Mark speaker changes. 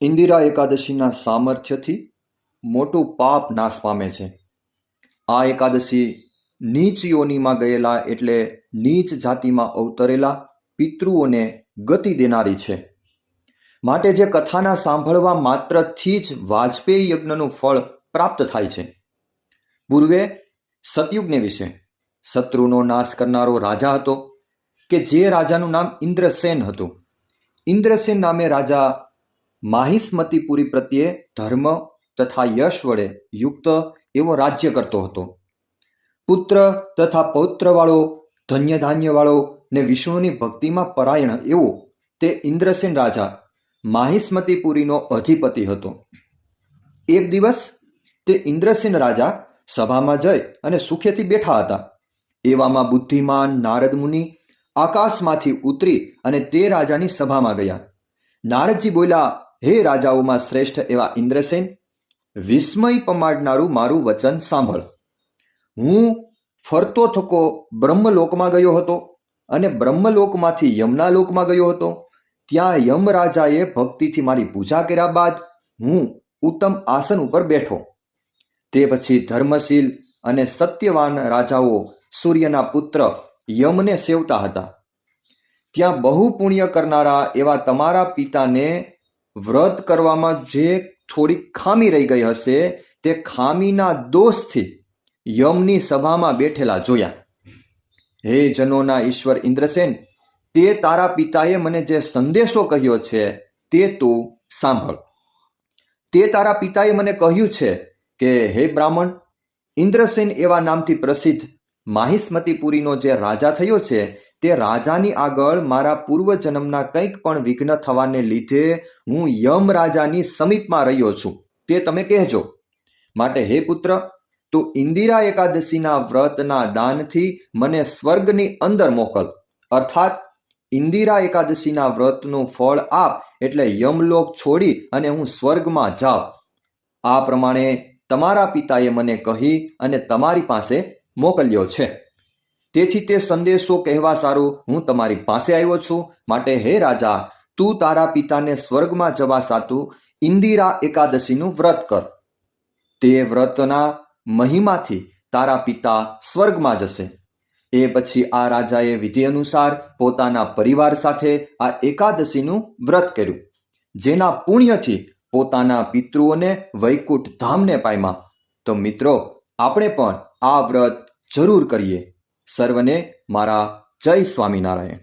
Speaker 1: ઇન્દિરા એકાદશીના સામર્થ્યથી મોટું પાપ નાશ પામે છે. આ એકાદશી નીચ યોનિમાં ગયેલા એટલે નીચ જાતિમાં અવતરેલા પિતૃઓને ગતિ દેનારી છે. માટે જે કથાના સાંભળવા માત્રથી જ વાજપેયી યજ્ઞનું ફળ પ્રાપ્ત થાય છે. પૂર્વે સતયુગને વિશે શત્રુનો નાશ કરનારો રાજા હતો કે જે રાજાનું નામ ઇન્દ્રસેન હતું. ઇન્દ્રસેન નામે રાજા માહિષ્મતીપુરી પ્રત્યે ધર્મ તથા યશ વડે યુક્ત એવો રાજ્ય કરતો હતો. પુત્ર તથા પૌત્રવાળો, ધન્ય ધાન્યવાળો ને વિષ્ણુની ભક્તિમાં પરાયણ એવો તે ઇન્દ્રસેન રાજા માહિષ્મતીપુરીનો અધિપતિ હતો. એક દિવસ તે ઇન્દ્રસેન રાજા સભામાં જઈ અને સુખેથી બેઠા હતા. એવામાં બુદ્ધિમાન નારદ મુનિ આકાશમાંથી ઉતરી અને તે રાજાની સભામાં ગયા. નારદજી બોલ્યા, હે રાજાઓમાં શ્રેષ્ઠ એવા ઇન્દ્રસેન, વિસ્મય પમાડનારું મારું વચન સાંભળ. હું ફરતો થકો બ્રહ્મલોકમાં ગયો હતો અને બ્રહ્મલોકમાંથી યમના લોકમાં ગયો હતો. ત્યાં યમરાજાએ ભક્તિથી મારી પૂજા કર્યા બાદ હું ઉત્તમ આસન ઉપર બેઠો. તે પછી ધર્મશીલ અને સત્યવાન રાજાઓ સૂર્યના પુત્ર યમને સેવતા હતા. ત્યાં બહુ પુણ્ય કરનારા એવા તમારા પિતાને વ્રત કરવામાં જે થોડી ખામી રહી ગઈ હશે તે ખામીના દોષથી યમની સભામાં બેઠેલા જોયા. હે જનોના ઈશ્વર ઇન્દ્રસેન, તે તારા પિતાએ મને જે સંદેશો કહ્યો છે તે તું સાંભળ. તે તારા પિતાએ મને કહ્યું છે કે હે બ્રાહ્મણ, ઇન્દ્રસેન એવા નામથી પ્રસિદ્ધ માહિષ્મતીપુરીનો જે રાજા થયો છે તે રાજાની આગળ મારા પૂર્વજન્મના કંઈક પણ વિઘ્ન થવાને લીધે હું યમ રાજાની સમીપમાં રહ્યો છું, તે તમે કહેજો. માટે હે પુત્ર, તું ઇન્દિરા એકાદશીના વ્રતના દાનથી મને સ્વર્ગની અંદર મોકલ, અર્થાત ઇન્દિરા એકાદશીના વ્રતનું ફળ આપ એટલે યમલોક છોડી અને હું સ્વર્ગમાં જાઉં. આ પ્રમાણે તમારા પિતાએ મને કહી અને તમારી પાસે મોકલ્યો છે. તેથી તે સંદેશો કહેવા સારું હું તમારી પાસે આવ્યો છું. માટે હે રાજા, તું તારા પિતાને સ્વર્ગમાં જવા સાતું ઇન્દિરા એકાદશીનું વ્રત કર. તે વ્રતના મહિમાથી તારા પિતા સ્વર્ગમાં જશે. એ પછી આ રાજાએ વિધિ અનુસાર પોતાના પરિવાર સાથે આ એકાદશીનું વ્રત કર્યું, જેના પુણ્યથી પોતાના પિતૃઓને વૈકુંઠ ધામને પામ્યા. તો મિત્રો, આપણે પણ આ વ્રત જરૂર કરીએ. સર્વને મારા જય સ્વામિનારાયણ.